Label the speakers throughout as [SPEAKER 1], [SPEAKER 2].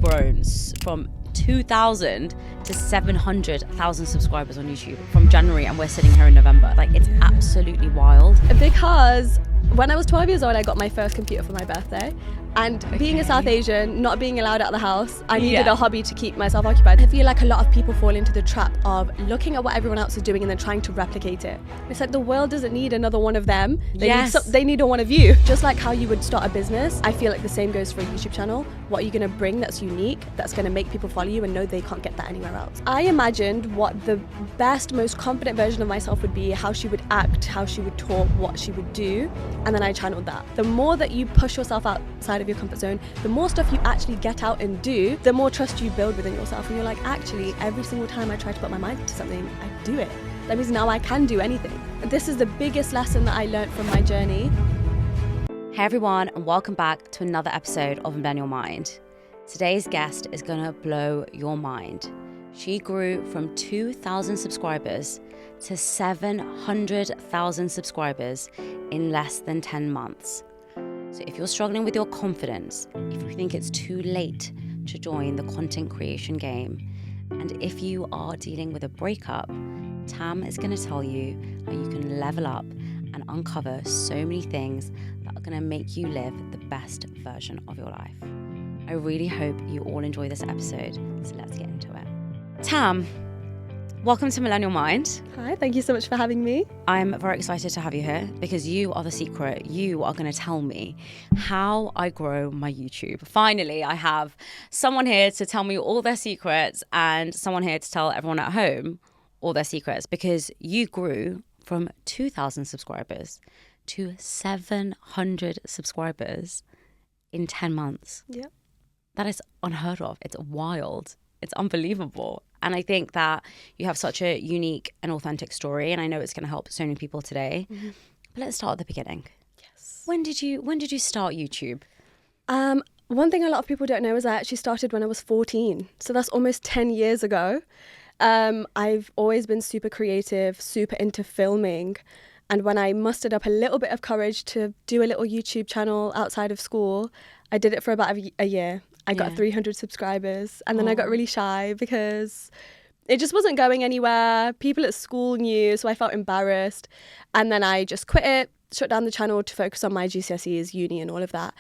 [SPEAKER 1] grown from 2,000 to 700,000 subscribers on YouTube from January, and we're sitting here in November. Like, it's absolutely wild.
[SPEAKER 2] Because when I was 12 years old, I got my first computer for my birthday. And being a South Asian, not being allowed out of the house, I needed a hobby to keep myself occupied. I feel like a lot of people fall into the trap of looking at what everyone else is doing and then trying to replicate it. It's like the world doesn't need another one of them. They need a one of you. Just like how you would start a business, I feel like the same goes for a YouTube channel. What are you going to bring that's unique, that's going to make people follow you and know they can't get that anywhere else? I imagined what the best, most confident version of myself would be, how she would act, how she would talk, what she would do, and then I channeled that. The more that you push yourself outside of your comfort zone, the more stuff you actually get out and do, the more trust you build within yourself. And you're like, actually, every single time I try to put my mind to something, I do it. That means now I can do anything. This is the biggest lesson that I learned from my journey.
[SPEAKER 1] Hey everyone, and welcome back to another episode of Millennial Mind. Today's guest is gonna blow your mind. She grew from 2,000 subscribers to 700,000 subscribers in less than 10 months. So if you're struggling with your confidence, if you think it's too late to join the content creation game, and if you are dealing with a breakup, Tam is going to tell you how you can level up and uncover so many things that are going to make you live the best version of your life. I really hope you all enjoy this episode, so let's get into it. Tam, welcome to Millennial Mind.
[SPEAKER 2] Hi, thank you so much for having me.
[SPEAKER 1] I'm very excited to have you here because you are the secret. You are going to tell me how I grow my YouTube. Finally, I have someone here to tell me all their secrets and someone here to tell everyone at home all their secrets, because you grew from 2,000 subscribers to 700 subscribers in 10 months.
[SPEAKER 2] Yeah.
[SPEAKER 1] That is unheard of. It's wild. It's unbelievable. And I think that you have such a unique and authentic story, and I know it's going to help so many people today. Mm-hmm. But let's start at the beginning.
[SPEAKER 2] Yes.
[SPEAKER 1] When did you start YouTube?
[SPEAKER 2] One thing a lot of people don't know is I actually started when I was 14. So that's almost 10 years ago. I've always been super creative, super into filming. And when I mustered up a little bit of courage to do a little YouTube channel outside of school, I did it for about a year. I got 300 subscribers, and then I got really shy because it just wasn't going anywhere. People at school knew, so I felt embarrassed. And then I just quit it, shut down the channel to focus on my GCSEs, uni and all of that.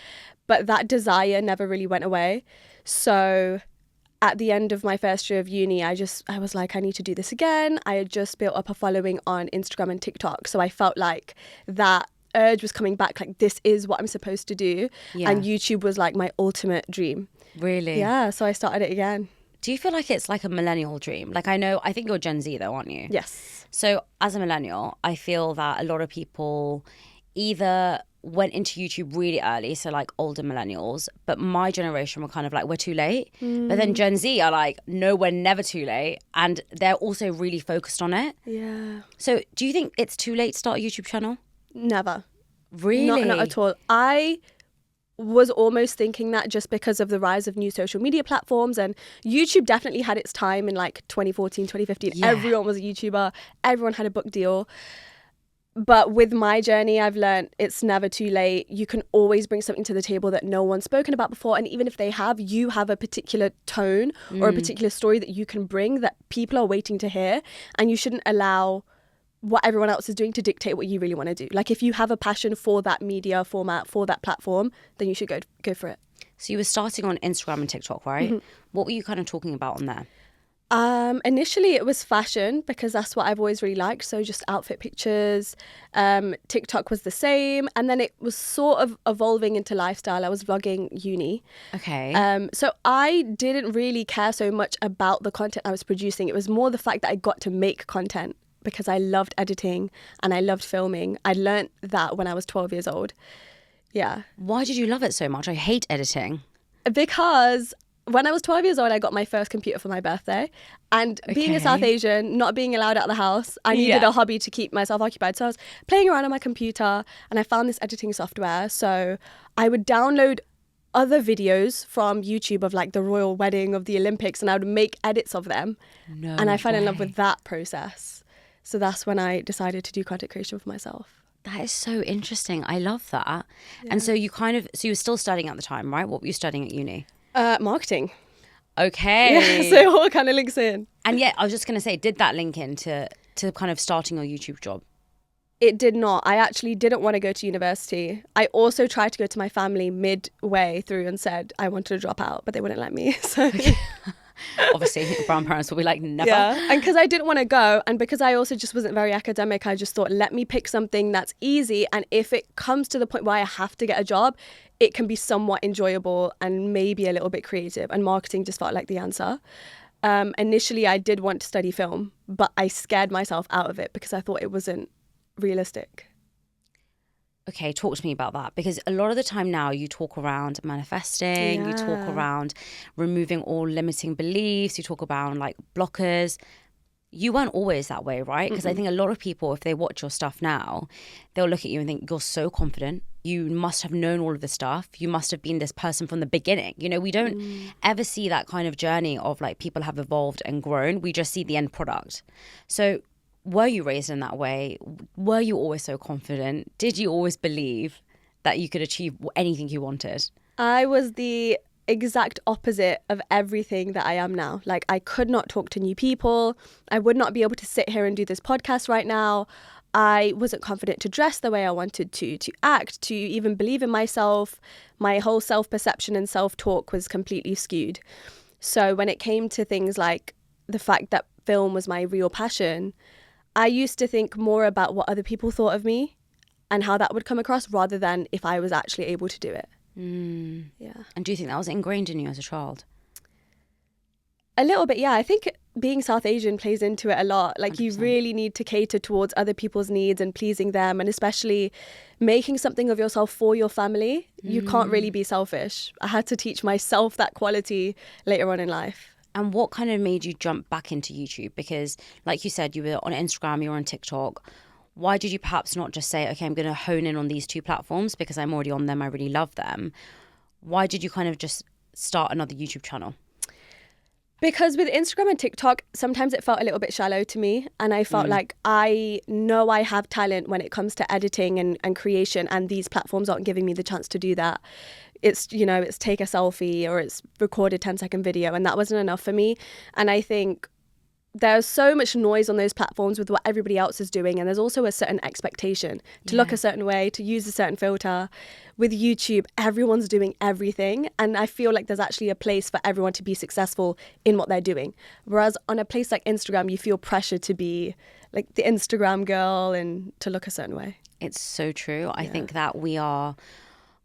[SPEAKER 2] But that desire never really went away. So at the end of my first year of uni, I was like, I need to do this again. I had just built up a following on Instagram and TikTok. So I felt like that urge was coming back, like this is what I'm supposed to do. And YouTube was like my ultimate dream.
[SPEAKER 1] Really?
[SPEAKER 2] Yeah, so I started it again.
[SPEAKER 1] Do you feel like it's like a millennial dream? Like, I think you're Gen Z though, aren't you?
[SPEAKER 2] Yes.
[SPEAKER 1] So as a millennial, I feel that a lot of people either went into YouTube really early, so like older millennials, but my generation were kind of like, we're too late. But then Gen Z are like, no, we're never too late. And they're also really focused on it.
[SPEAKER 2] Yeah.
[SPEAKER 1] So do you think it's too late to start a YouTube channel?
[SPEAKER 2] Never.
[SPEAKER 1] Really?
[SPEAKER 2] Not at all. I was almost thinking that just because of the rise of new social media platforms, and YouTube definitely had its time in like 2014, 2015. Yeah. Everyone was a YouTuber. Everyone had a book deal. But with my journey, I've learned it's never too late. You can always bring something to the table that no one's spoken about before. And even if they have, you have a particular tone or a particular story that you can bring that people are waiting to hear. And you shouldn't allow what everyone else is doing to dictate what you really want to do. Like if you have a passion for that media format, for that platform, then you should go for it.
[SPEAKER 1] So you were starting on Instagram and TikTok, right? Mm-hmm. What were you kind of talking about on there?
[SPEAKER 2] Initially it was fashion because that's what I've always really liked. So just outfit pictures. TikTok was the same. And then it was sort of evolving into lifestyle. I was vlogging uni.
[SPEAKER 1] Okay.
[SPEAKER 2] So I didn't really care so much about the content I was producing. It was more the fact that I got to make content because I loved editing and I loved filming. I learned that when I was 12 years old. Yeah.
[SPEAKER 1] Why did you love it so much? I hate editing.
[SPEAKER 2] Because when I was 12 years old, I got my first computer for my birthday. And being a South Asian, not being allowed out of the house, I needed a hobby to keep myself occupied. So I was playing around on my computer and I found this editing software. So I would download other videos from YouTube of like the royal wedding of the Olympics and I would make edits of them. And I fell in love with that process. So that's when I decided to do content creation for myself.
[SPEAKER 1] That is so interesting. I love that. Yeah. And so you were still studying at the time, right? What were you studying at uni?
[SPEAKER 2] Marketing.
[SPEAKER 1] Okay.
[SPEAKER 2] Yeah, so it all kind of links in.
[SPEAKER 1] And yet, I was just going to say, did that link into kind of starting your YouTube job?
[SPEAKER 2] It did not. I actually didn't want to go to university. I also tried to go to my family midway through and said I wanted to drop out, but they wouldn't let me. So
[SPEAKER 1] Obviously, brown parents will be like, never.
[SPEAKER 2] yeah, and because I didn't want to go, and because I also just wasn't very academic, I just thought, let me pick something that's easy, and if it comes to the point where I have to get a job, it can be somewhat enjoyable and maybe a little bit creative, and marketing just felt like the answer. Initially, I did want to study film, but I scared myself out of it because I thought it wasn't realistic.
[SPEAKER 1] Okay, talk to me about that, because a lot of the time now you talk around manifesting, you talk around removing all limiting beliefs, you talk about like blockers. You weren't always that way, right? Because I think a lot of people, if they watch your stuff now, they'll look at you and think you're so confident. You must have known all of this stuff. You must have been this person from the beginning. You know, we don't ever see that kind of journey of like people have evolved and grown. We just see the end product. So were you raised in that way? Were you always so confident? Did you always believe that you could achieve anything you wanted?
[SPEAKER 2] I was the exact opposite of everything that I am now. Like, I could not talk to new people. I would not be able to sit here and do this podcast right now. I wasn't confident to dress the way I wanted to act, to even believe in myself. My whole self-perception and self-talk was completely skewed. So when it came to things like the fact that film was my real passion, I used to think more about what other people thought of me and how that would come across rather than if I was actually able to do it. Yeah.
[SPEAKER 1] And do you think that was ingrained in you as a child?
[SPEAKER 2] A little bit, yeah. I think being South Asian plays into it a lot. Like
[SPEAKER 1] 100%.
[SPEAKER 2] You really need to cater towards other people's needs and pleasing them, and especially making something of yourself for your family. You can't really be selfish. I had to teach myself that quality later on in life.
[SPEAKER 1] And what kind of made you jump back into YouTube? Because like you said, you were on Instagram, you were on TikTok. Why did you perhaps not just say, okay, I'm going to hone in on these two platforms because I'm already on them, I really love them? Why did you kind of just start another YouTube channel?
[SPEAKER 2] Because with Instagram and TikTok, sometimes it felt a little bit shallow to me. And I felt like I know I have talent when it comes to editing and creation, and these platforms aren't giving me the chance to do that. It's, you know, it's take a selfie or it's record a 10-second video, and that wasn't enough for me. And I think there's so much noise on those platforms with what everybody else is doing, and there's also a certain expectation to look a certain way, to use a certain filter. With YouTube, everyone's doing everything, and I feel like there's actually a place for everyone to be successful in what they're doing. Whereas on a place like Instagram, you feel pressure to be like the Instagram girl and to look a certain way.
[SPEAKER 1] It's so true. I think that we are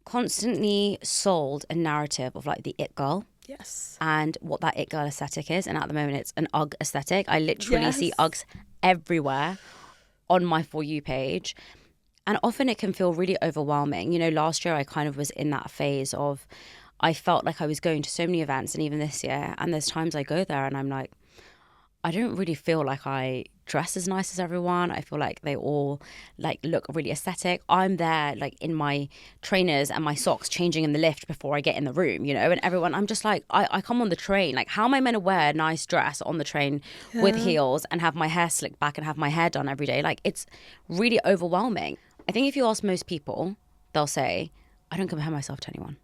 [SPEAKER 1] constantly sold a narrative of like the it girl.
[SPEAKER 2] Yes.
[SPEAKER 1] And what that it girl aesthetic is. And at the moment, it's an UGG aesthetic. I literally see UGGs everywhere on my For You page. And often it can feel really overwhelming. You know, last year I kind of was in that phase of, I felt like I was going to so many events, and even this year. And there's times I go there and I'm like, I don't really feel like I dress as nice as everyone. I feel like they all like look really aesthetic. I'm there like in my trainers and my socks changing in the lift before I get in the room, you know, and everyone, I'm just like, I come on the train. Like, how am I meant to wear a nice dress on the train with heels and have my hair slicked back and have my hair done every day? Like, it's really overwhelming. I think if you ask most people, they'll say, I don't compare myself to anyone,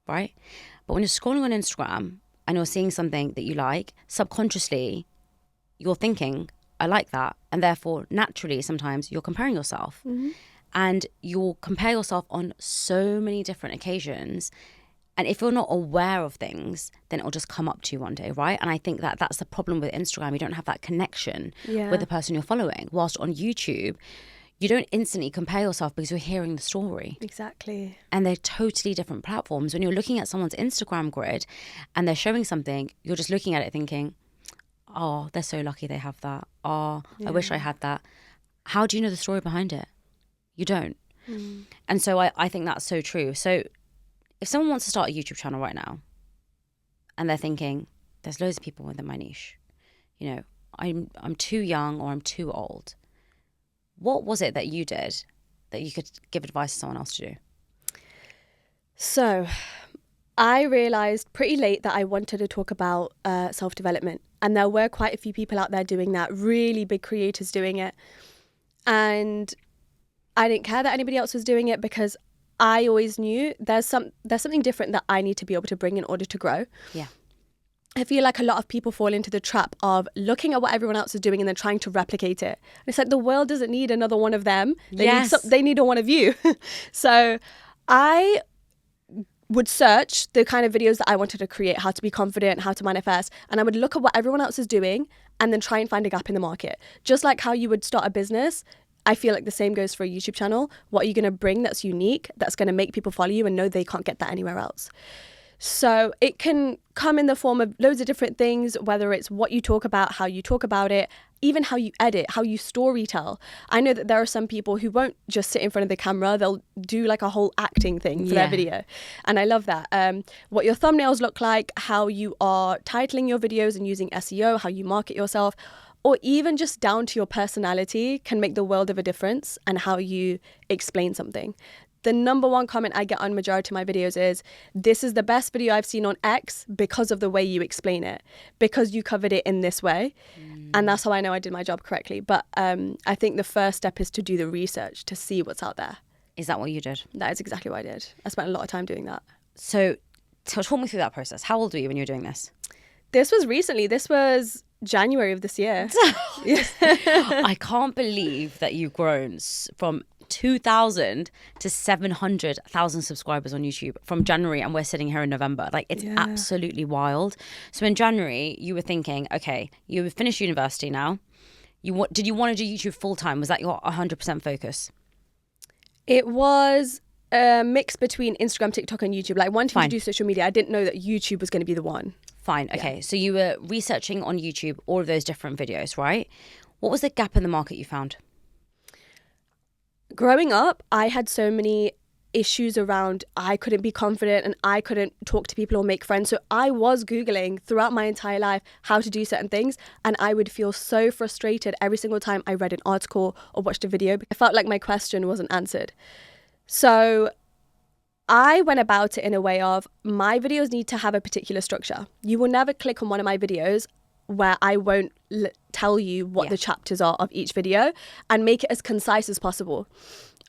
[SPEAKER 1] right? But when you're scrolling on Instagram and you're seeing something that you like, subconsciously, you're thinking, I like that. And therefore, naturally, sometimes you're comparing yourself. And you'll compare yourself on so many different occasions. And if you're not aware of things, then it'll just come up to you one day, right? And I think that that's the problem with Instagram. You don't have that connection with the person you're following. Whilst on YouTube, you don't instantly compare yourself because you're hearing the story.
[SPEAKER 2] Exactly.
[SPEAKER 1] And they're totally different platforms. When you're looking at someone's Instagram grid and they're showing something, you're just looking at it thinking, oh, they're so lucky they have that. Oh, I wish I had that. How do you know the story behind it? You don't. And so I think that's so true. So if someone wants to start a YouTube channel right now and they're thinking, there's loads of people within my niche, you know, I'm too young or I'm too old. What was it that you did that you could give advice to someone else to do?
[SPEAKER 2] So I realised pretty late that I wanted to talk about self-development. And there were quite a few people out there doing that, really big creators doing it. And I didn't care that anybody else was doing it because I always knew there's something different that I need to be able to bring in order to grow.
[SPEAKER 1] Yeah.
[SPEAKER 2] I feel like a lot of people fall into the trap of looking at what everyone else is doing and then trying to replicate it. And it's like the world doesn't need another one of them. They need a one of you. So I would search the kind of videos that I wanted to create, how to be confident, how to manifest, and I would look at what everyone else is doing and then try and find a gap in the market. Just like how you would start a business, I feel like the same goes for a YouTube channel. What are you going to bring that's unique, that's going to make people follow you and know they can't get that anywhere else? So it can come in the form of loads of different things, whether it's what you talk about, how you talk about it, even how you edit, how you story tell. I know that there are some people who won't just sit in front of the camera, they'll do like a whole acting thing for their video. And I love that. What your thumbnails look like, how you are titling your videos and using SEO, how you market yourself, or even just down to your personality can make the world of a difference and how you explain something. The number one comment I get on majority of my videos is, this is the best video I've seen on X because of the way you explain it, because you covered it in this way. And that's how I know I did my job correctly. But I think the first step is to do the research to see what's out there.
[SPEAKER 1] Is that what you did?
[SPEAKER 2] That is exactly what I did. I spent a lot of time doing that.
[SPEAKER 1] So talk me through that process. How old were you when you were doing this?
[SPEAKER 2] This was recently. This was January of this year.
[SPEAKER 1] I can't believe that you've grown from 2,000 to 700,000 subscribers on YouTube from January, and we're sitting here in November. Like, it's absolutely wild. So in January, you were thinking, okay, you have finished university now. Did you want to do YouTube full time? Was that your 100% focus?
[SPEAKER 2] It was a mix between Instagram, TikTok, and YouTube. Like, wanting to do social media, I didn't know that YouTube was going to be the one.
[SPEAKER 1] Fine. Okay. Yeah. So you were researching on YouTube all of those different videos, right? What was the gap in the market you found?
[SPEAKER 2] Growing up, I had so many issues around I couldn't be confident and I couldn't talk to people or make friends. So I was Googling throughout my entire life how to do certain things, and I would feel so frustrated every single time I read an article or watched a video. I felt like my question wasn't answered. So I went about it in a way of, my videos need to have a particular structure. You will never click on one of my videos where I won't tell you what the chapters are of each video, and make it as concise as possible.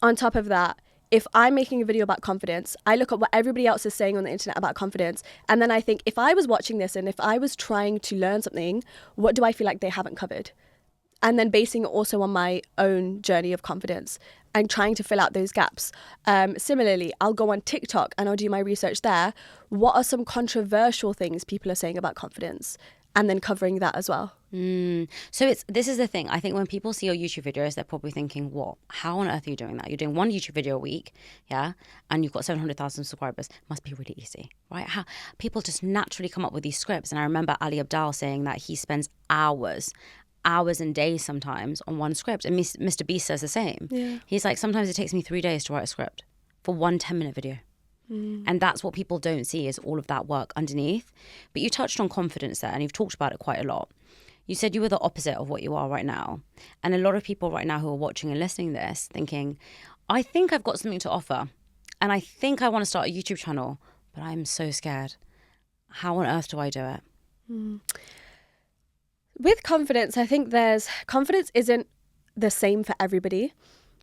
[SPEAKER 2] On top of that, if I'm making a video about confidence, I look at what everybody else is saying on the internet about confidence, and then I think, if I was watching this and if I was trying to learn something, what do I feel like they haven't covered? And then basing it also on my own journey of confidence and trying to fill out those gaps. Similarly, I'll go on TikTok and I'll do my research there. What are some controversial things people are saying about confidence? And then covering that as well.
[SPEAKER 1] So this is the thing. I think when people see your YouTube videos, they're probably thinking, what? How on earth are you doing that? You're doing one YouTube video a week, yeah? And you've got 700,000 subscribers. Must be really easy, right? How people just naturally come up with these scripts. And I remember Ali Abdaal saying that he spends hours and days sometimes on one script. And Mr. Beast says the same. Yeah. He's like, sometimes it takes me 3 days to write a script for one 10-minute video. And that's what people don't see, is all of that work underneath. But you touched on confidence there, and you've talked about it quite a lot. You said you were the opposite of what you are right now. And a lot of people right now who are watching and listening to this thinking, I think I've got something to offer, and I think I want to start a YouTube channel, but I'm so scared. How on earth do I do it?
[SPEAKER 2] With confidence, I think confidence isn't the same for everybody,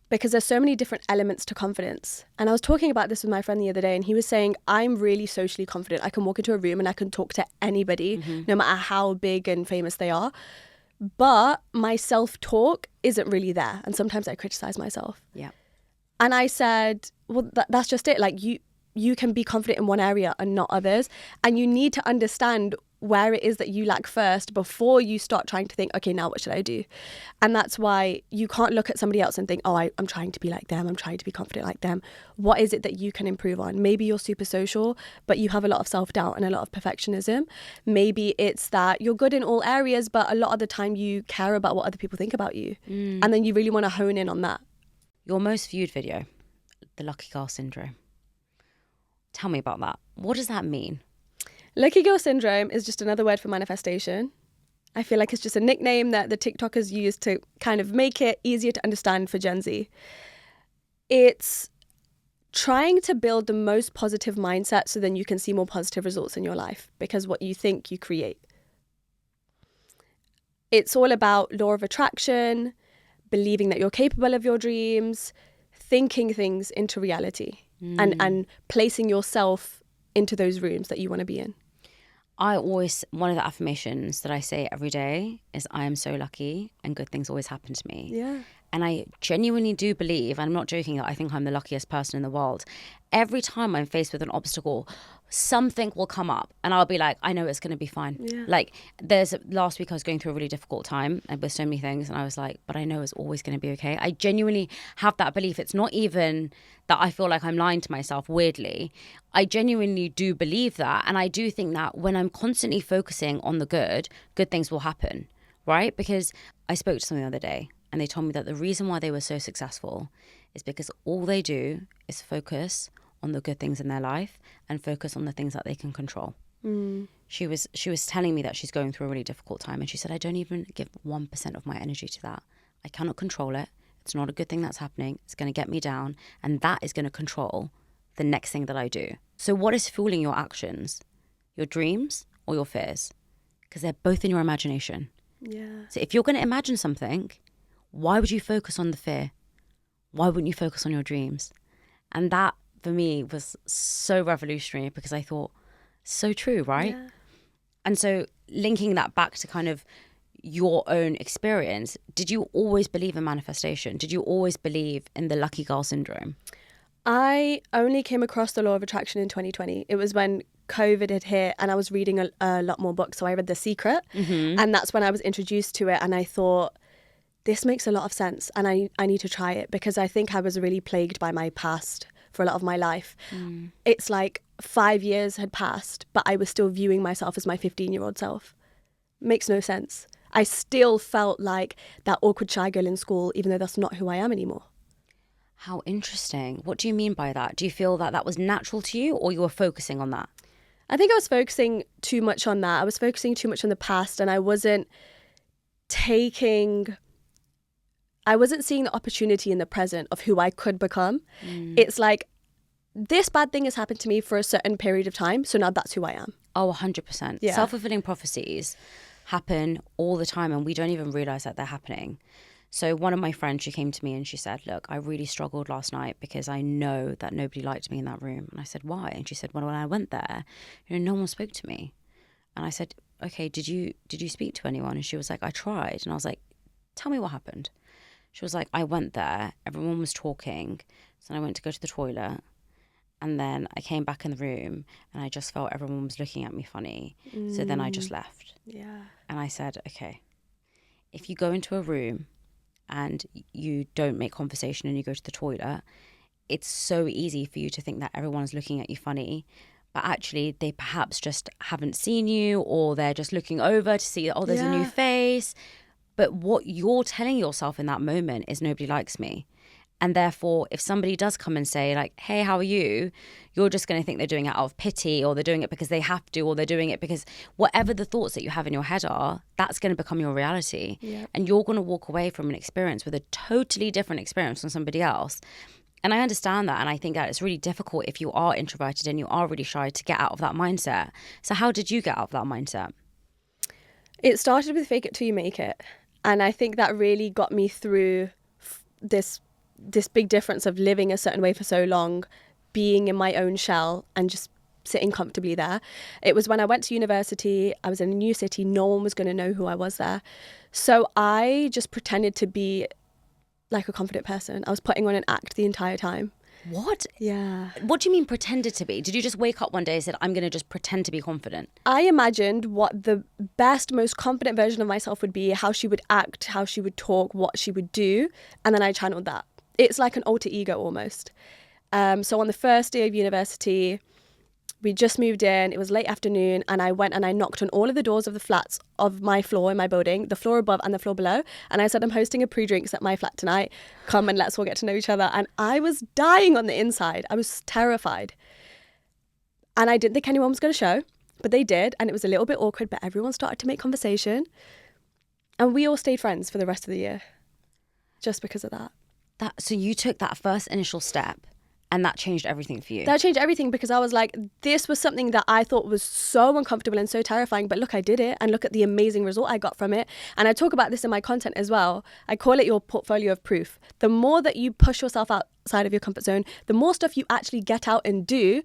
[SPEAKER 2] because there's so many different elements to confidence. And I was talking about this with my friend the other day, and he was saying, I'm really socially confident. I can walk into a room and I can talk to anybody, no matter how big and famous they are. But my self-talk isn't really there. And sometimes I criticize myself. Yeah. And I said, well, that's just it. Like, you can be confident in one area and not others. And you need to understand where it is that you lack first before you start trying to think, okay, now what should I do? And that's why you can't look at somebody else and think, oh, I'm trying to be like them. I'm trying to be confident like them. What is it that you can improve on? Maybe you're super social, but you have a lot of self-doubt and a lot of perfectionism. Maybe it's that you're good in all areas, but a lot of the time you care about what other people think about you. And then you really want to hone in on that.
[SPEAKER 1] Your most viewed video, the Lucky Girl Syndrome. Tell me about that. What does that mean?
[SPEAKER 2] Lucky Girl Syndrome is just another word for manifestation. I feel like it's just a nickname that the TikTokers use to kind of make it easier to understand for Gen Z. It's trying to build the most positive mindset so then you can see more positive results in your life, because what you think, you create. It's all about law of attraction, believing that you're capable of your dreams, thinking things into reality, and placing yourself into those rooms that you want to be in.
[SPEAKER 1] one of the affirmations that I say every day is I am so lucky and good things always happen to me.
[SPEAKER 2] Yeah.
[SPEAKER 1] And I genuinely do believe, and I'm not joking, that I think I'm the luckiest person in the world. Every time I'm faced with an obstacle, something will come up and I'll be like, I know it's going to be fine.
[SPEAKER 2] Yeah.
[SPEAKER 1] Like last week I was going through a really difficult time and with so many things, and I was like, but I know it's always going to be okay. I genuinely have that belief. It's not even that I feel like I'm lying to myself, weirdly. I genuinely do believe that. And I do think that when I'm constantly focusing on the good things will happen, right? Because I spoke to someone the other day, and they told me that the reason why they were so successful is because all they do is focus on the good things in their life and focus on the things that they can control. She was telling me that she's going through a really difficult time, and she said, I don't even give 1% of my energy to that. I cannot control it. It's not a good thing that's happening. It's going to get me down, and that is going to control the next thing that I do. So what is fueling your actions? Your dreams or your fears? Because they're both in your imagination.
[SPEAKER 2] Yeah.
[SPEAKER 1] So if you're going to imagine something, why would you focus on the fear? Why wouldn't you focus on your dreams? And that, for me, was so revolutionary, because I thought, so true, right?
[SPEAKER 2] Yeah.
[SPEAKER 1] And so linking that back to kind of your own experience, did you always believe in manifestation? Did you always believe in the lucky girl syndrome?
[SPEAKER 2] I only came across the law of attraction in 2020. It was when COVID had hit and I was reading a lot more books. So I read The Secret, and that's when I was introduced to it. And I thought, this makes a lot of sense, and I need to try it, because I think I was really plagued by my past for a lot of my life. It's like 5 years had passed, but I was still viewing myself as my 15-year-old self. Makes no sense. I still felt like that awkward shy girl in school, even though that's not who I am anymore.
[SPEAKER 1] How interesting. What do you mean by that? Do you feel that that was natural to you, or you were focusing on that?
[SPEAKER 2] I think I was focusing too much on that. I was focusing too much on the past, and I wasn't seeing the opportunity in the present of who I could become. It's like, this bad thing has happened to me for a certain period of time, so now that's who I am.
[SPEAKER 1] Oh, 100%.
[SPEAKER 2] Yeah.
[SPEAKER 1] Self-fulfilling prophecies happen all the time, and we don't even realize that they're happening. So one of my friends, she came to me and she said, look, I really struggled last night because I know that nobody liked me in that room. And I said, why? And she said, well, when I went there, no one spoke to me. And I said, okay, did you speak to anyone? And she was like, I tried. And I was like, tell me what happened. She was like, I went there, everyone was talking, so I went to go to the toilet, and then I came back in the room and I just felt everyone was looking at me funny. So then I just left.
[SPEAKER 2] Yeah.
[SPEAKER 1] And I said, okay, if you go into a room and you don't make conversation and you go to the toilet, it's so easy for you to think that everyone's looking at you funny, but actually they perhaps just haven't seen you, or they're just looking over to see, oh, there's a new face. But what you're telling yourself in that moment is nobody likes me. And therefore, if somebody does come and say like, hey, how are you? You're just going to think they're doing it out of pity, or they're doing it because they have to, or they're doing it because whatever the thoughts that you have in your head are, that's going to become your reality.
[SPEAKER 2] Yeah.
[SPEAKER 1] And you're going to walk away from an experience with a totally different experience from somebody else. And I understand that. And I think that it's really difficult if you are introverted and you are really shy to get out of that mindset. So how did you get out of that mindset?
[SPEAKER 2] It started with fake it till you make it. And I think that really got me through this big difference of living a certain way for so long, being in my own shell and just sitting comfortably there. It was when I went to university, I was in a new city, no one was going to know who I was there. So I just pretended to be like a confident person. I was putting on an act the entire time.
[SPEAKER 1] What?
[SPEAKER 2] Yeah.
[SPEAKER 1] What do you mean pretended to be? Did you just wake up one day and said, I'm going to just pretend to be confident?
[SPEAKER 2] I imagined what the best, most confident version of myself would be, how she would act, how she would talk, what she would do. And then I channeled that. It's like an alter ego almost. So on the first day of university, we just moved in. It was late afternoon, and I went and I knocked on all of the doors of the flats of my floor in my building, the floor above and the floor below. And I said, I'm hosting a pre-drinks at my flat tonight. Come and let's all get to know each other. And I was dying on the inside. I was terrified. And I didn't think anyone was going to show, but they did. And it was a little bit awkward, but everyone started to make conversation. And we all stayed friends for the rest of the year just because of that.
[SPEAKER 1] So you took that first initial step, and that changed everything for you.
[SPEAKER 2] That changed everything, because I was like, this was something that I thought was so uncomfortable and so terrifying. But look, I did it. And look at the amazing result I got from it. And I talk about this in my content as well. I call it your portfolio of proof. The more that you push yourself outside of your comfort zone, the more stuff you actually get out and do,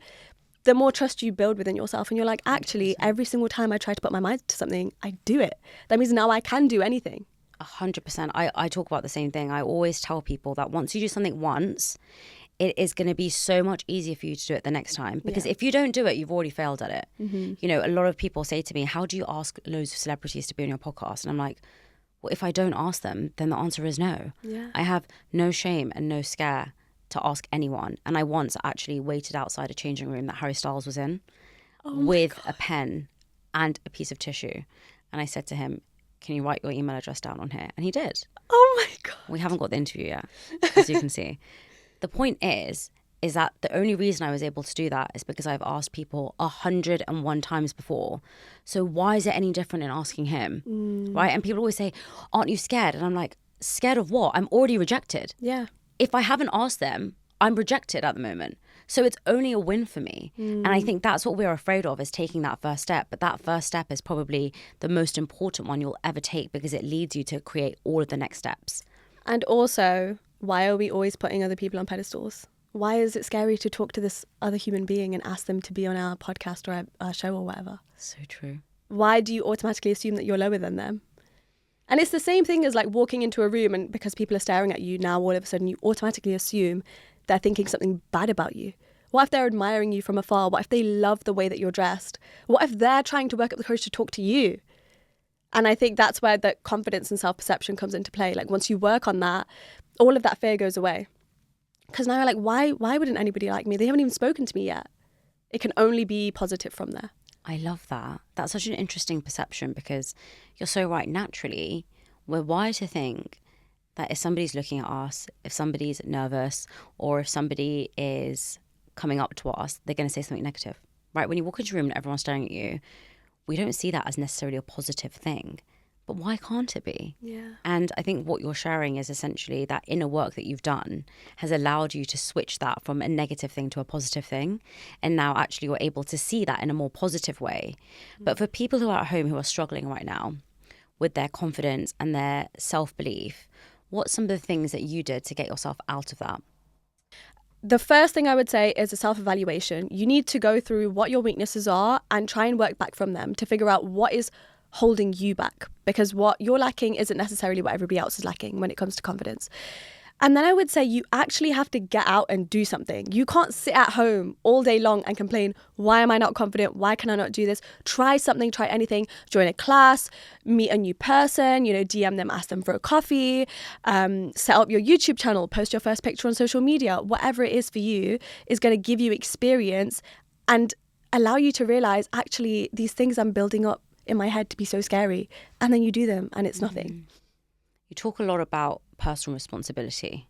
[SPEAKER 2] the more trust you build within yourself. And you're like, actually, every single time I try to put my mind to something, I do it. That means now I can do anything.
[SPEAKER 1] 100%. I talk about the same thing. I always tell people that once you do something once, it is going to be so much easier for you to do it the next time. Because if you don't do it, you've already failed at it. You know, a lot of people say to me, how do you ask loads of celebrities to be on your podcast? And I'm like, well, if I don't ask them, then the answer is no. I have no shame and no scare to ask anyone. And I once actually waited outside a changing room that Harry Styles was in with a pen and a piece of tissue. And I said to him, can you write your email address down on here? And he did.
[SPEAKER 2] Oh my God.
[SPEAKER 1] We haven't got the interview yet, as you can see. The point is that the only reason I was able to do that is because I've asked people 101 times before. So why is it any different in asking him? Right? And people always say, aren't you scared? And I'm like, scared of what? I'm already rejected.
[SPEAKER 2] Yeah.
[SPEAKER 1] If I haven't asked them, I'm rejected at the moment. So it's only a win for me. And I think that's what we're afraid of, is taking that first step. But that first step is probably the most important one you'll ever take, because it leads you to create all of the next steps.
[SPEAKER 2] And also, why are we always putting other people on pedestals? Why is it scary to talk to this other human being and ask them to be on our podcast or our show or whatever?
[SPEAKER 1] So true.
[SPEAKER 2] Why do you automatically assume that you're lower than them? And it's the same thing as like walking into a room, and because people are staring at you now, all of a sudden you automatically assume they're thinking something bad about you. What if they're admiring you from afar? What if they love the way that you're dressed? What if they're trying to work up the courage to talk to you? And I think that's where the confidence and self-perception comes into play. Like once you work on that, all of that fear goes away. Because now you're like, why wouldn't anybody like me? They haven't even spoken to me yet. It can only be positive from there.
[SPEAKER 1] I love that. That's such an interesting perception, because you're so right. Naturally, we're wired to think that if somebody's looking at us, if somebody's nervous, or if somebody is coming up to us, they're going to say something negative, right? When you walk into a room and everyone's staring at you, we don't see that as necessarily a positive thing. But why can't it be?
[SPEAKER 2] Yeah.
[SPEAKER 1] And I think what you're sharing is essentially that inner work that you've done has allowed you to switch that from a negative thing to a positive thing. And now actually you're able to see that in a more positive way. But for people who are at home who are struggling right now with their confidence and their self-belief, what's some of the things that you did to get yourself out of that?
[SPEAKER 2] The first thing I would say is a self-evaluation. You need to go through what your weaknesses are and try and work back from them to figure out what is holding you back, because what you're lacking isn't necessarily what everybody else is lacking when it comes to confidence. And then I would say you actually have to get out and do something. You can't sit at home all day long and complain, why am I not confident? Why can I not do this? Try something, try anything, join a class, meet a new person, DM them, ask them for a coffee, set up your YouTube channel, post your first picture on social media. Whatever it is for you is going to give you experience and allow you to realize, actually, these things I'm building up in my head to be so scary. And then you do them and it's nothing.
[SPEAKER 1] You talk a lot about personal responsibility,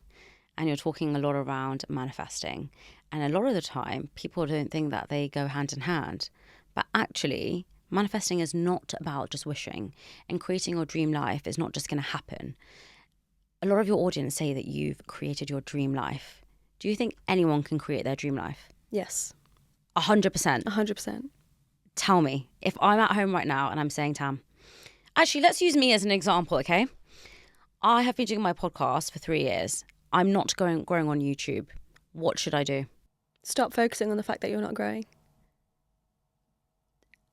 [SPEAKER 1] and you're talking a lot around manifesting. And a lot of the time, people don't think that they go hand in hand. But actually, manifesting is not about just wishing, and creating your dream life is not just going to happen. A lot of your audience say that you've created your dream life. Do you think anyone can create their dream life?
[SPEAKER 2] Yes.
[SPEAKER 1] 100%?
[SPEAKER 2] 100%.
[SPEAKER 1] Tell me, if I'm at home right now and I'm saying, Tam, actually, let's use me as an example, okay? I have been doing my podcast for 3 years. I'm not growing on YouTube. What should I do?
[SPEAKER 2] Stop focusing on the fact that you're not growing.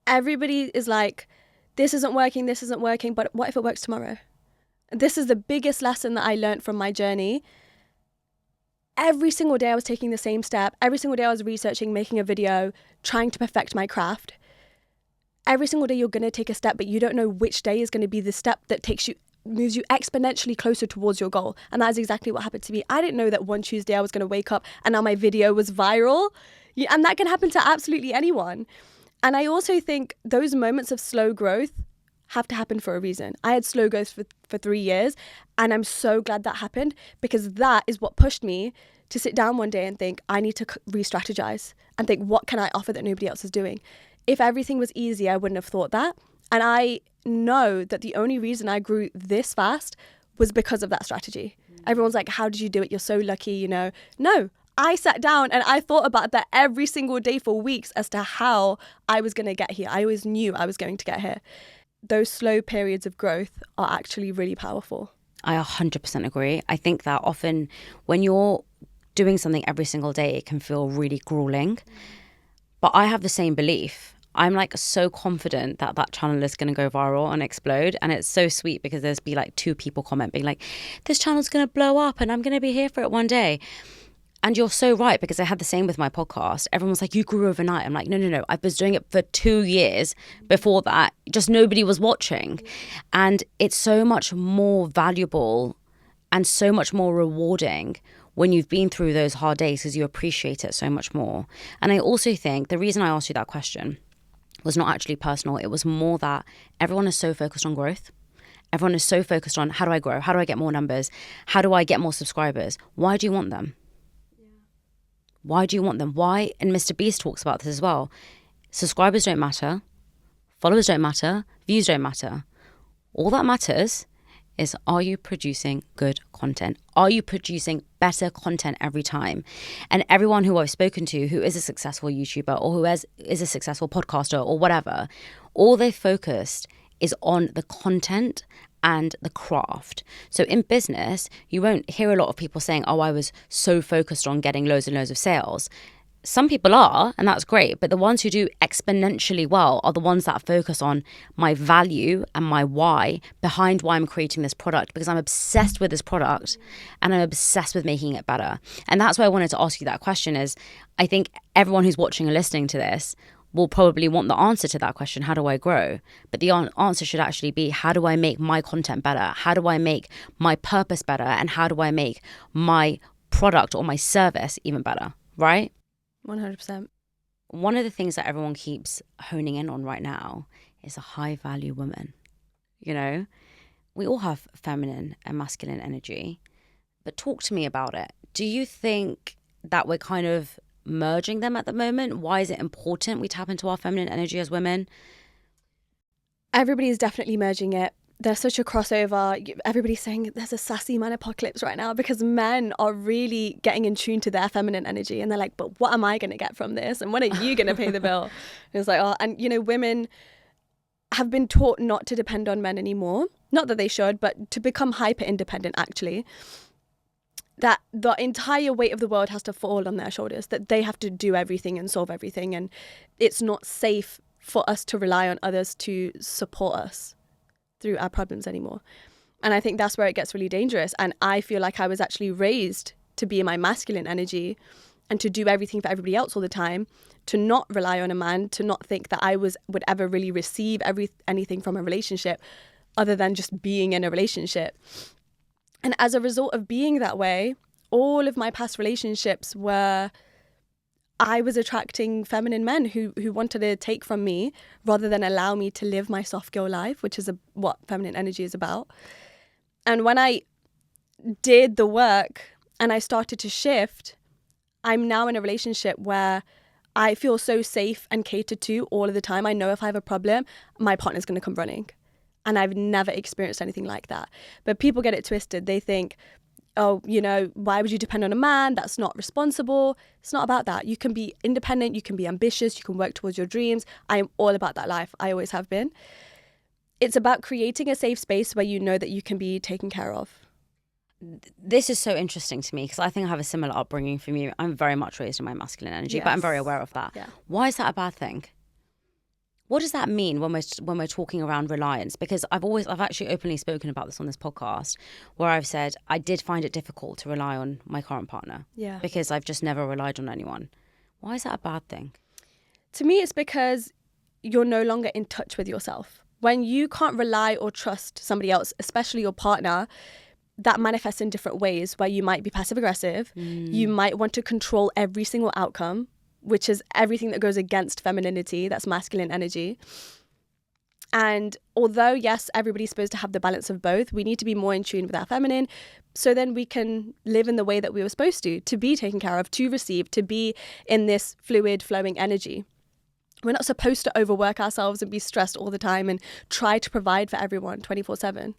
[SPEAKER 2] Everybody is like, this isn't working, but what if it works tomorrow? This is the biggest lesson that I learned from my journey. Every single day I was taking the same step. Every single day I was researching, making a video, trying to perfect my craft. Every single day you're going to take a step, but you don't know which day is going to be the step that moves you exponentially closer towards your goal. And that is exactly what happened to me. I didn't know that one Tuesday I was going to wake up and now my video was viral. And that can happen to absolutely anyone. And I also think those moments of slow growth have to happen for a reason. I had slow growth for 3 years, and I'm so glad that happened, because that is what pushed me to sit down one day and think, I need to re-strategize and think, what can I offer that nobody else is doing? If everything was easy, I wouldn't have thought that. And I know that the only reason I grew this fast was because of that strategy. Everyone's like, how did you do it? You're so lucky, No, I sat down and I thought about that every single day for weeks as to how I was going to get here. I always knew I was going to get here. Those slow periods of growth are actually really powerful.
[SPEAKER 1] I 100% agree. I think that often when you're doing something every single day, it can feel really grueling. But I have the same belief. I'm like so confident that that channel is going to go viral and explode. And it's so sweet because there's be like 2 people comment being like, this channel's going to blow up and I'm going to be here for it one day. And you're so right, because I had the same with my podcast. Everyone was like, you grew overnight. I'm like, no. I was doing it for 2 years before that. Just nobody was watching. And it's so much more valuable and so much more rewarding when you've been through those hard days, because you appreciate it so much more. And I also think the reason I asked you that question was not actually personal. It was more that everyone is so focused on growth. Everyone is so focused on, how do I grow? How do I get more numbers? How do I get more subscribers? Why do you want them? Why do you want them? Why? And Mr. Beast talks about this as well. Subscribers don't matter. Followers don't matter. Views don't matter. All that matters is, are you producing good content? Are you producing better content every time? And everyone who I've spoken to who is a successful YouTuber or who is a successful podcaster or whatever, all they've focused is on the content and the craft. So in business, you won't hear a lot of people saying, oh, I was so focused on getting loads and loads of sales. Some people are, and that's great. But the ones who do exponentially well are the ones that focus on my value and my why behind why I'm creating this product, because I'm obsessed with this product and I'm obsessed with making it better. And that's why I wanted to ask you that question is, I think everyone who's watching and listening to this will probably want the answer to that question, how do I grow? But the answer should actually be, how do I make my content better? How do I make my purpose better? And how do I make my product or my service even better, right?
[SPEAKER 2] 100%.
[SPEAKER 1] One of the things that everyone keeps honing in on right now is a high value woman. You know, we all have feminine and masculine energy, but talk to me about it. Do you think that we're kind of merging them at the moment? Why is it important we tap into our feminine energy as women?
[SPEAKER 2] Everybody's definitely merging it. There's such a crossover. Everybody's saying there's a sassy man apocalypse right now because men are really getting in tune to their feminine energy. And they're like, but what am I going to get from this? And when are you going to pay the bill? And it's like, oh, and you know, women have been taught not to depend on men anymore. Not that they should, but to become hyper independent, actually. That the entire weight of the world has to fall on their shoulders, that they have to do everything and solve everything. And it's not safe for us to rely on others to support us through our problems anymore. And I think that's where it gets really dangerous. And I feel like I was actually raised to be in my masculine energy and to do everything for everybody else all the time, to not rely on a man, to not think that I would ever really receive anything from a relationship other than just being in a relationship. And as a result of being that way, all of my past relationships were, I was attracting feminine men who wanted to take from me rather than allow me to live my soft girl life, which is what feminine energy is about. And when I did the work and I started to shift, I'm now in a relationship where I feel so safe and catered to all of the time. I know if I have a problem, my partner's going to come running. And I've never experienced anything like that. But people get it twisted. They think, oh, you know, why would you depend on a man? That's not responsible. It's not about that. You can be independent. You can be ambitious. You can work towards your dreams. I am all about that life. I always have been. It's about creating a safe space where you know that you can be taken care of.
[SPEAKER 1] This is so interesting to me because I think I have a similar upbringing from you. I'm very much raised in my masculine energy,
[SPEAKER 2] Yes.
[SPEAKER 1] but I'm very aware of that.
[SPEAKER 2] Yeah.
[SPEAKER 1] Why is that a bad thing? What does that mean when we're talking around reliance? Because I've actually openly spoken about this on this podcast, where I've said I did find it difficult to rely on my current partner.
[SPEAKER 2] Yeah.
[SPEAKER 1] Because I've just never relied on anyone. Why is that a bad thing?
[SPEAKER 2] To me, it's because you're no longer in touch with yourself. When you can't rely or trust somebody else, especially your partner, that manifests in different ways, where you might be passive aggressive. You might want to control every single outcome, which is everything that goes against femininity, that's masculine energy. And although, yes, everybody's supposed to have the balance of both, we need to be more in tune with our feminine, so then we can live in the way that we were supposed to be taken care of, to receive, to be in this fluid, flowing energy. We're not supposed to overwork ourselves and be stressed all the time and try to provide for everyone 24/7.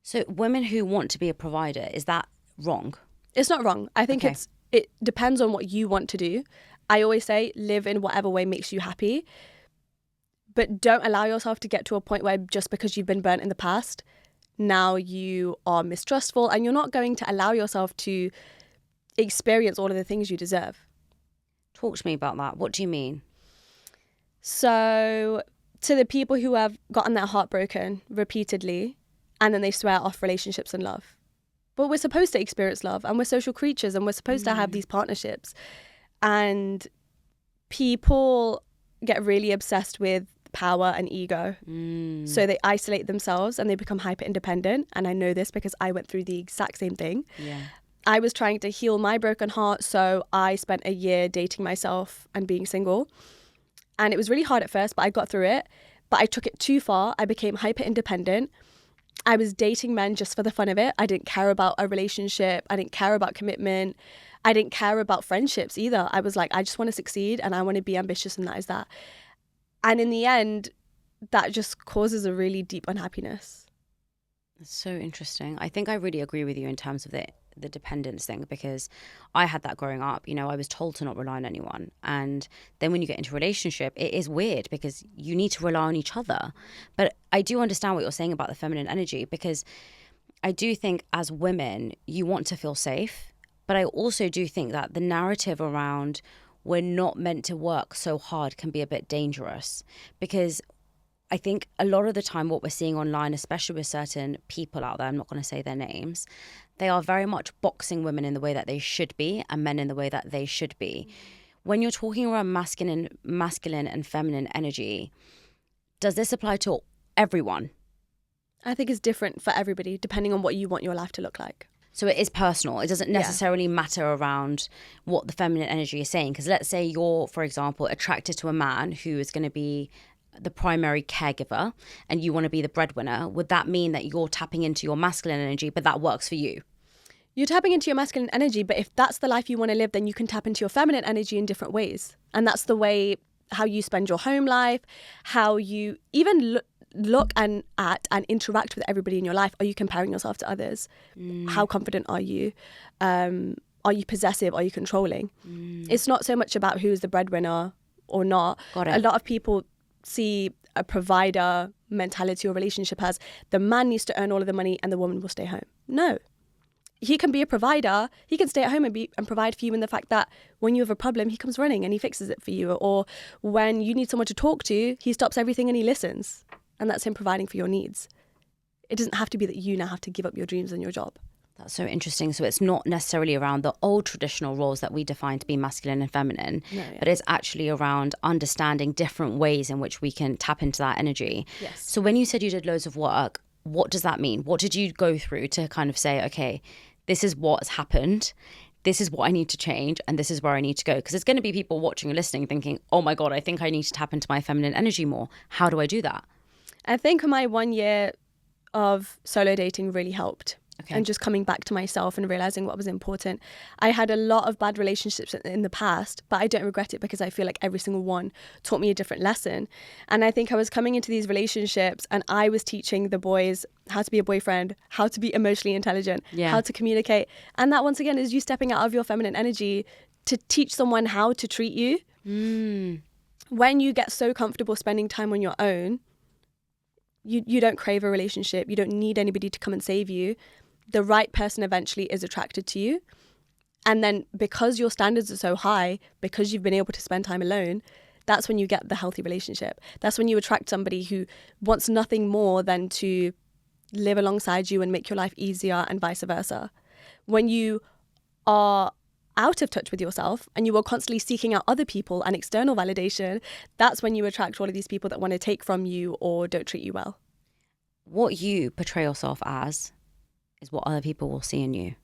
[SPEAKER 1] So women who want to be a provider, is that wrong?
[SPEAKER 2] It's not wrong. I think it depends on what you want to do. I always say live in whatever way makes you happy, but don't allow yourself to get to a point where just because you've been burnt in the past, now you are mistrustful and you're not going to allow yourself to experience all of the things you deserve.
[SPEAKER 1] Talk to me about that. What do you mean?
[SPEAKER 2] So to the people who have gotten their heart broken repeatedly and then they swear off relationships and love. But we're supposed to experience love and we're social creatures and we're supposed to have these partnerships. And people get really obsessed with power and ego. So they isolate themselves and they become hyper independent. And I know this because I went through the exact same thing.
[SPEAKER 1] Yeah.
[SPEAKER 2] I was trying to heal my broken heart. So I spent a year dating myself and being single. And it was really hard at first, but I got through it. But I took it too far. I became hyper independent. I was dating men just for the fun of it. I didn't care about a relationship. I didn't care about commitment. I didn't care about friendships either. I was like, I just want to succeed and I want to be ambitious, and that is that. And in the end, that just causes a really deep unhappiness.
[SPEAKER 1] That's so interesting. I think I really agree with you in terms of the dependence thing, because I had that growing up. You know, I was told to not rely on anyone. And then when you get into a relationship, it is weird because you need to rely on each other. But I do understand what you're saying about the feminine energy, because I do think as women, you want to feel safe. But I also do think that the narrative around we're not meant to work so hard can be a bit dangerous, because I think a lot of the time what we're seeing online, especially with certain people out there, I'm not going to say their names, they are very much boxing women in the way that they should be and men in the way that they should be. When you're talking around masculine and feminine energy, does this apply to everyone?
[SPEAKER 2] I think it's different for everybody depending on what you want your life to look like.
[SPEAKER 1] So it is personal. It doesn't necessarily matter around what the feminine energy is saying. Because let's say you're, for example, attracted to a man who is going to be the primary caregiver and you want to be the breadwinner. Would that mean that you're tapping into your masculine energy, but that works for you?
[SPEAKER 2] You're tapping into your masculine energy, but if that's the life you want to live, then you can tap into your feminine energy in different ways. And that's the way how you spend your home life, how you even look and at and interact with everybody in your life. Are you comparing yourself to others? How confident are you? Are you possessive? Are you controlling? It's not so much about who's the breadwinner or not.
[SPEAKER 1] Got it.
[SPEAKER 2] A lot of people see a provider mentality or relationship as the man needs to earn all of the money and the woman will stay home. No. He can be a provider. He can stay at home and provide for you in the fact that when you have a problem, he comes running and he fixes it for you. Or when you need someone to talk to, he stops everything and he listens. And that's him providing for your needs. It doesn't have to be that you now have to give up your dreams and your job.
[SPEAKER 1] That's so interesting. So it's not necessarily around the old traditional roles that we define to be masculine and feminine, but it's actually around understanding different ways in which we can tap into that energy.
[SPEAKER 2] Yes.
[SPEAKER 1] So when you said you did loads of work, what does that mean? What did you go through to kind of say, okay, this is what's happened, this is what I need to change, and this is where I need to go? Because there's going to be people watching and listening thinking, oh my God, I think I need to tap into my feminine energy more. How do I do that?
[SPEAKER 2] I think my 1 year of solo dating really helped.
[SPEAKER 1] Okay.
[SPEAKER 2] And just coming back to myself and realizing what was important. I had a lot of bad relationships in the past, but I don't regret it because I feel like every single one taught me a different lesson. And I think I was coming into these relationships and I was teaching the boys how to be a boyfriend, how to be emotionally intelligent, how to communicate. And that once again is you stepping out of your feminine energy to teach someone how to treat you. When you get so comfortable spending time on your own, you don't crave a relationship. You don't need anybody to come and save you. The right person eventually is attracted to you. And then because your standards are so high, because you've been able to spend time alone, that's when you get the healthy relationship. That's when you attract somebody who wants nothing more than to live alongside you and make your life easier and vice versa. When you are out of touch with yourself and you are constantly seeking out other people and external validation, that's when you attract all of these people that want to take from you or don't treat you well.
[SPEAKER 1] What you portray yourself as is what other people will see in you.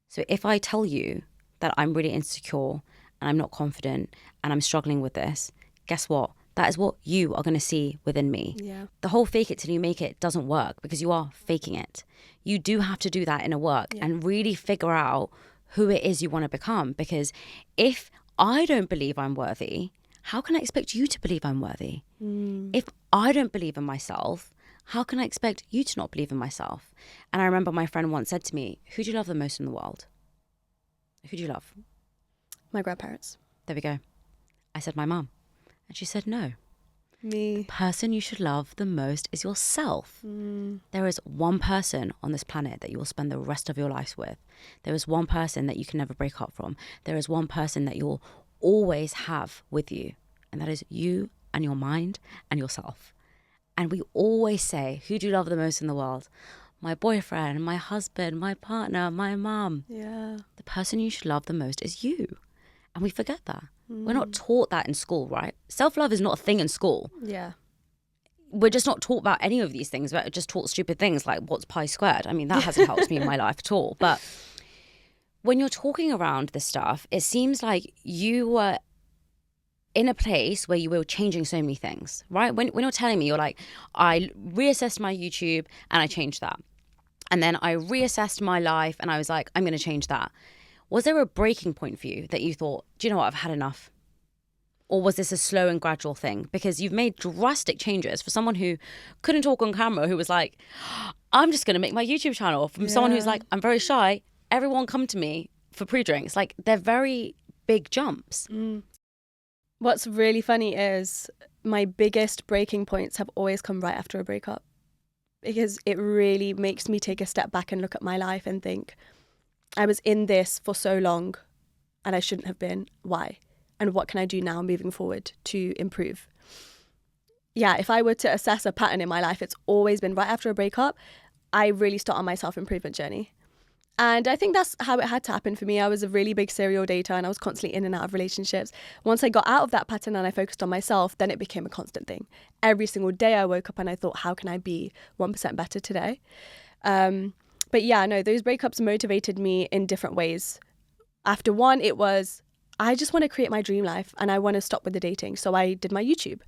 [SPEAKER 1] So if I tell you that I'm really insecure and I'm not confident and I'm struggling with this, guess what? That is what you are going to see within me.
[SPEAKER 2] Yeah.
[SPEAKER 1] The whole fake it till you make it doesn't work because you are faking it. You do have to do that inner work and really figure out who it is you want to become. Because if I don't believe I'm worthy, how can I expect you to believe I'm worthy? If I don't believe in myself, how can I expect you to not believe in myself? And I remember my friend once said to me, who do you love the most in the world? Who do you love?
[SPEAKER 2] My grandparents.
[SPEAKER 1] There we go. I said my mum. And she said no.
[SPEAKER 2] Me.
[SPEAKER 1] The person you should love the most is yourself. There is one person on this planet that you will spend the rest of your life with. There is one person that you can never break up from. There is one person that you'll always have with you. And that is you and your mind and yourself. And we always say, who do you love the most in the world? My boyfriend, my husband, my partner, my mum.
[SPEAKER 2] Yeah.
[SPEAKER 1] The person you should love the most is you. And we forget that. We're not taught that in school, right? Self-love is not a thing in school.
[SPEAKER 2] Yeah.
[SPEAKER 1] We're just not taught about any of these things. We're just taught stupid things like what's pi squared. I mean, that hasn't helped me in my life at all. But when you're talking around this stuff, it seems like you were in a place where you were changing so many things, right? When you're telling me, you're like, I reassessed my YouTube and I changed that. And then I reassessed my life and I was like, I'm going to change that. Was there a breaking point for you that you thought, do you know what, I've had enough? Or was this a slow and gradual thing? Because you've made drastic changes for someone who couldn't talk on camera, who was like, I'm just going to make my YouTube channel. From someone who's like, I'm very shy. Everyone come to me for pre-drinks. Like, they're very big jumps.
[SPEAKER 2] What's really funny is my biggest breaking points have always come right after a breakup, because it really makes me take a step back and look at my life and think, I was in this for so long and I shouldn't have been. Why? And what can I do now moving forward to improve? Yeah, if I were to assess a pattern in my life, it's always been right after a breakup, I really start on my self-improvement journey. And I think that's how it had to happen for me. I was a really big serial dater and I was constantly in and out of relationships. Once I got out of that pattern and I focused on myself, then it became a constant thing. Every single day I woke up and I thought, how can I be 1% better today? But yeah, no, those breakups motivated me in different ways. After one, it was, I just want to create my dream life and I want to stop with the dating. So I did my YouTube.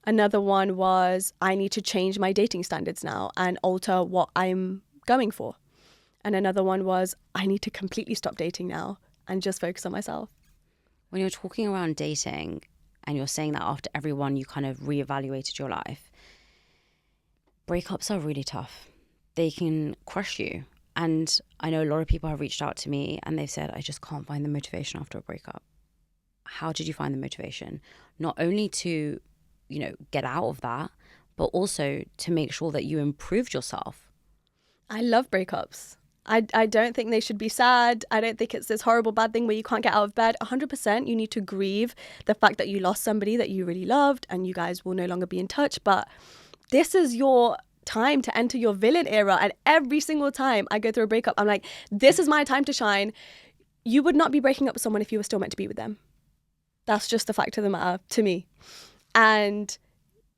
[SPEAKER 2] Another one was, I need to change my dating standards now and alter what I'm going for. And another one was, I need to completely stop dating now and just focus on myself.
[SPEAKER 1] When you're talking around dating and you're saying that after every one you kind of reevaluated your life, breakups are really tough. They can crush you. And I know a lot of people have reached out to me and they've said, I just can't find the motivation after a breakup. How did you find the motivation? Not only to, get out of that, but also to make sure that you improved yourself.
[SPEAKER 2] I love breakups. I don't think they should be sad. I don't think it's this horrible bad thing where you can't get out of bed. 100% you need to grieve the fact that you lost somebody that you really loved and you guys will no longer be in touch. But this is your time to enter your villain era. And every single time I go through a breakup, I'm like, this is my time to shine. You would not be breaking up with someone if you were still meant to be with them. That's just the fact of the matter to me. And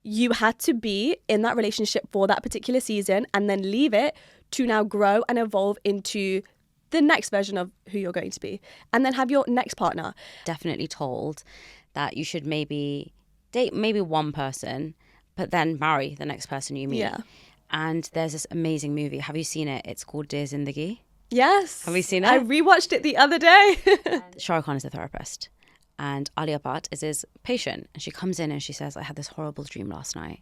[SPEAKER 2] you had to be in that relationship for that particular season and then leave it to now grow and evolve into the next version of who you're going to be. And then have your next partner.
[SPEAKER 1] Definitely told that you should maybe date maybe one person, but then marry the next person you meet.
[SPEAKER 2] Yeah.
[SPEAKER 1] And there's this amazing movie. Have you seen it? It's called Dear Zindagi.
[SPEAKER 2] Yes.
[SPEAKER 1] Have you seen it?
[SPEAKER 2] I rewatched it the other day.
[SPEAKER 1] Shah Rukh Khan is the therapist. And Alia Bhatt is his patient. And she comes in and she says, I had this horrible dream last night.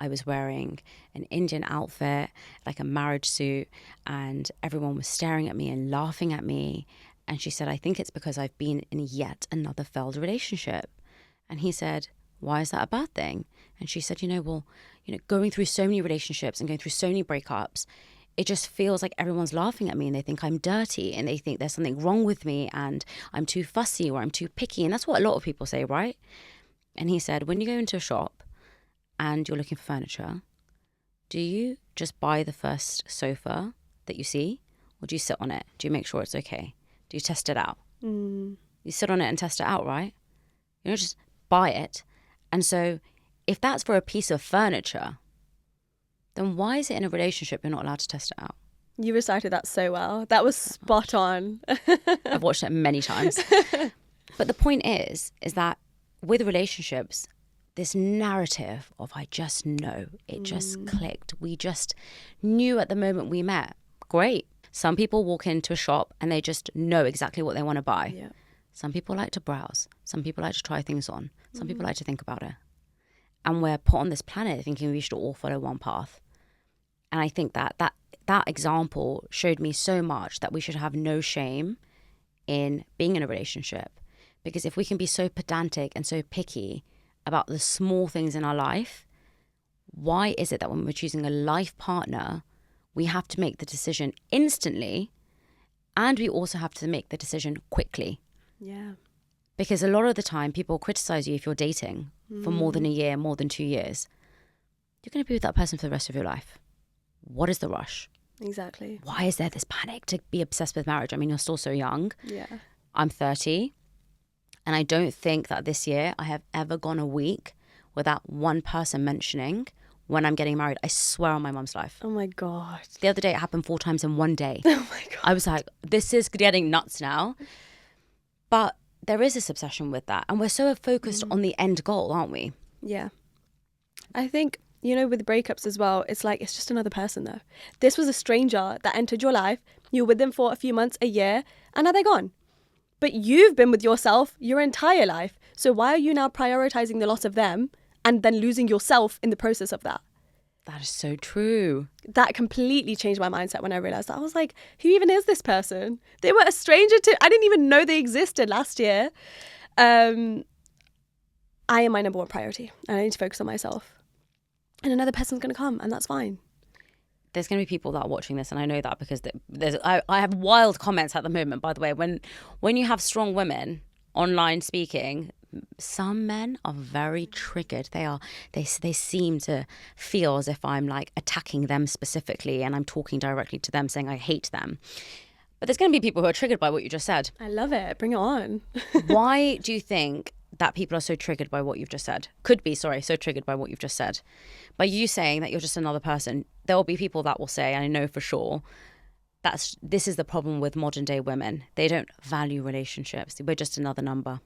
[SPEAKER 1] I was wearing an Indian outfit, like a marriage suit, and everyone was staring at me and laughing at me. And she said, I think it's because I've been in yet another failed relationship. And he said, why is that a bad thing? And she said, going through so many relationships and going through so many breakups, it just feels like everyone's laughing at me and they think I'm dirty and they think there's something wrong with me and I'm too fussy or I'm too picky. And that's what a lot of people say, right? And he said, when you go into a shop and you're looking for furniture, do you just buy the first sofa that you see, or do you sit on it? Do you make sure it's okay? Do you test it out? You sit on it and test it out, right? You don't just buy it. And so if that's for a piece of furniture, then why is it in a relationship you're not allowed to test it out?
[SPEAKER 2] You recited that so well. That was spot on.
[SPEAKER 1] I've watched it many times. But the point is that with relationships, this narrative of I just know, it just clicked. We just knew at the moment we met. Great. Some people walk into a shop and they just know exactly what they want to buy.
[SPEAKER 2] Yeah.
[SPEAKER 1] Some people like to browse. Some people like to try things on. Some people like to think about it. And we're put on this planet thinking we should all follow one path. And I think that example showed me so much that we should have no shame in being in a relationship. Because if we can be so pedantic and so picky about the small things in our life, why is it that when we're choosing a life partner, we have to make the decision instantly and we also have to make the decision quickly?
[SPEAKER 2] Yeah.
[SPEAKER 1] Because a lot of the time people criticize you if you're dating for more than a year, more than 2 years, you're going to be with that person for the rest of your life. What is the rush?
[SPEAKER 2] Exactly.
[SPEAKER 1] Why is there this panic to be obsessed with marriage? I mean, you're still so young.
[SPEAKER 2] Yeah.
[SPEAKER 1] I'm 30. And I don't think that this year I have ever gone a week without one person mentioning when I'm getting married. I swear on my mum's life.
[SPEAKER 2] Oh my God.
[SPEAKER 1] The other day it happened 4 times in one day.
[SPEAKER 2] Oh my God.
[SPEAKER 1] I was like, this is getting nuts now. But there is this obsession with that. And we're so focused on the end goal, aren't we?
[SPEAKER 2] Yeah. I think, you know, with breakups as well, it's like, it's just another person though. This was a stranger that entered your life. You were with them for a few months, a year, and now they're gone. But you've been with yourself your entire life. So why are you now prioritizing the loss of them and then losing yourself in the process of that?
[SPEAKER 1] That is so true.
[SPEAKER 2] That completely changed my mindset when I realized that. I was like, who even is this person? They were a stranger to, I didn't even know they existed last year. I am my number one priority and I need to focus on myself. And another person's going to come and that's fine.
[SPEAKER 1] There's going to be people that are watching this, and I know that because I have wild comments at the moment, by the way. When you have strong women online speaking, some men are very triggered. They seem to feel as if I'm like attacking them specifically and I'm talking directly to them saying I hate them. But there's going to be people who are triggered by what you just said.
[SPEAKER 2] I love it. Bring it on.
[SPEAKER 1] Why do you think that people are so triggered by what you've just said? So triggered by what you've just said. By you saying that you're just another person, there will be people that will say, and I know for sure, this is the problem with modern day women. They don't value relationships. We're just another number.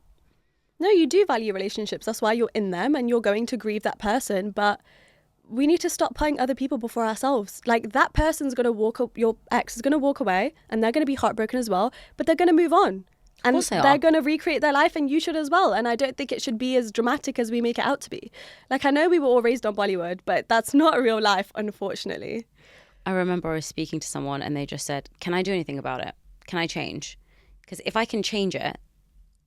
[SPEAKER 2] No, you do value relationships. That's why you're in them and you're going to grieve that person. But we need to stop putting other people before ourselves. Like that person's going to your ex is going to walk away and they're going to be heartbroken as well, but they're going to move on. And they're going to recreate their life and you should as well. And I don't think it should be as dramatic as we make it out to be. Like, I know we were all raised on Bollywood, but that's not real life, unfortunately.
[SPEAKER 1] I remember I was speaking to someone and they just said, can I do anything about it? Can I change? Because if I can change it,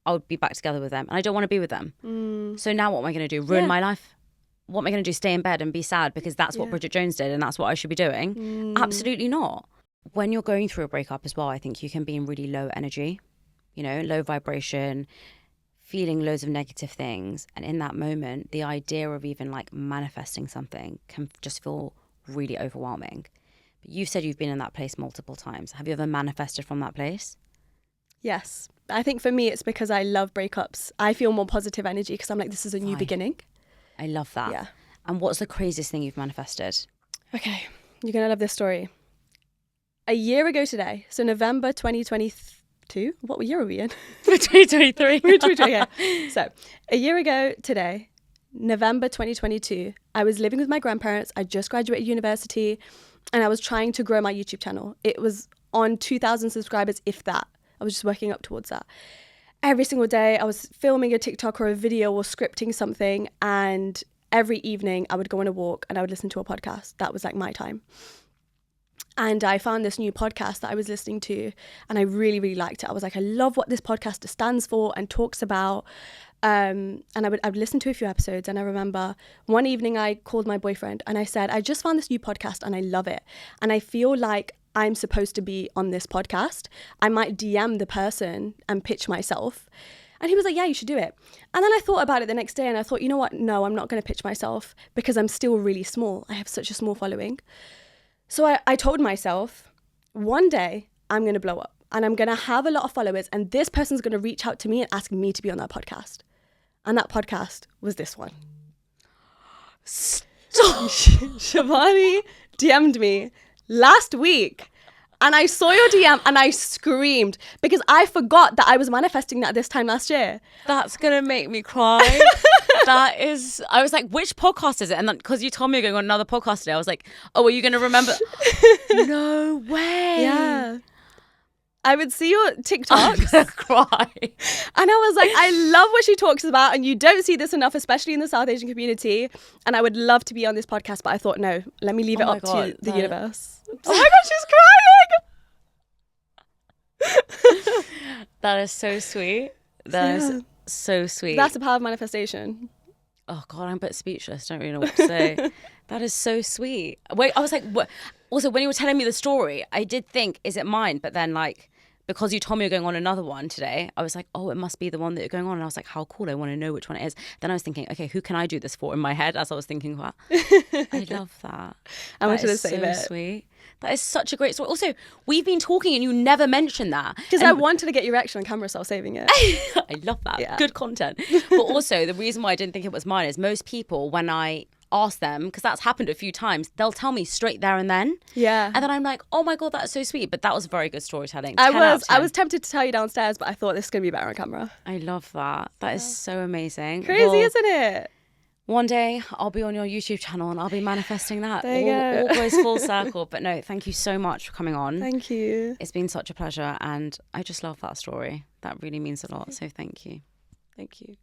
[SPEAKER 1] I would be back together with them. And I don't want to be with them. So now what am I going to do? Ruin my life? What am I going to do? Stay in bed and be sad because that's what Bridget Jones did and that's what I should be doing? Absolutely not. When you're going through a breakup as well, I think you can be in really low energy. You know, low vibration, feeling loads of negative things. And in that moment, the idea of even like manifesting something can just feel really overwhelming. But you've said you've been in that place multiple times. Have you ever manifested from that place?
[SPEAKER 2] Yes. I think for me, it's because I love breakups. I feel more positive energy because I'm like, this is a new beginning. I
[SPEAKER 1] love that.
[SPEAKER 2] Yeah.
[SPEAKER 1] And what's the craziest thing you've manifested?
[SPEAKER 2] Okay. You're going to love this story. A year ago today, so November 2023. What year are we in?
[SPEAKER 1] 2023.
[SPEAKER 2] 2023, yeah. So a year ago today, November 2022, I was living with my grandparents. I just graduated university and I was trying to grow my YouTube channel. It was on 2,000 subscribers, if that. I was just working up towards that. Every single day I was filming a TikTok or a video or scripting something, and every evening I would go on a walk and I would listen to a podcast. That was like my time. And I found this new podcast that I was listening to and I really, really liked it. I was like, I love what this podcast stands for and talks about. And I would listen to a few episodes. And I remember one evening I called my boyfriend and I said, I just found this new podcast and I love it. And I feel like I'm supposed to be on this podcast. I might DM the person and pitch myself. And he was like, yeah, you should do it. And then I thought about it the next day and I thought, you know what? No, I'm not going to pitch myself because I'm still really small. I have such a small following. So I told myself, one day I'm going to blow up and I'm going to have a lot of followers and this person's going to reach out to me and ask me to be on that podcast. And that podcast was this one. Stop. Shivani DM'd me last week and I saw your DM and I screamed because I forgot that I was manifesting that this time last year.
[SPEAKER 1] That's going to make me cry. I was like, which podcast is it? And then because you told me you're going on another podcast today, I was like, oh, are you going to remember? No way.
[SPEAKER 2] Yeah. I would see your TikToks.
[SPEAKER 1] I'm going to cry.
[SPEAKER 2] And I was like, I love what she talks about. And you don't see this enough, especially in the South Asian community. And I would love to be on this podcast. But I thought, no, let me leave it up to the universe. Oh my God, she's crying.
[SPEAKER 1] That is so sweet. That is so sweet.
[SPEAKER 2] That's the power of manifestation.
[SPEAKER 1] Oh God, I'm a bit speechless. Don't really know what to say. That is so sweet. Wait, I was like, what? Also, when you were telling me the story, I did think, is it mine? But then like, because you told me you're going on another one today, I was like, oh, it must be the one that you're going on. And I was like, how cool. I want to know which one it is. Then I was thinking, okay, who can I do this for in my head as I was thinking that? I love that.
[SPEAKER 2] I wanted to save it.
[SPEAKER 1] Sweet. That is such a great story. Also, we've been talking and you never mentioned that.
[SPEAKER 2] Because I wanted to get your reaction on camera, so I was saving it.
[SPEAKER 1] I love that. Yeah. Good content. But also, the reason why I didn't think it was mine is most people, when I ask them, because that's happened a few times, they'll tell me straight there and then.
[SPEAKER 2] Yeah.
[SPEAKER 1] And then I'm like, oh my God, that's so sweet. But that was very good storytelling.
[SPEAKER 2] I was tempted to tell you downstairs, but I thought this is going to be better on camera.
[SPEAKER 1] I love that. That is so amazing.
[SPEAKER 2] Crazy, isn't it?
[SPEAKER 1] One day I'll be on your YouTube channel and I'll be manifesting that.
[SPEAKER 2] There you go.
[SPEAKER 1] All goes full circle. But no, thank you so much for coming on.
[SPEAKER 2] Thank you.
[SPEAKER 1] It's been such a pleasure and I just love that story. That really means a lot. So thank you. Thank you.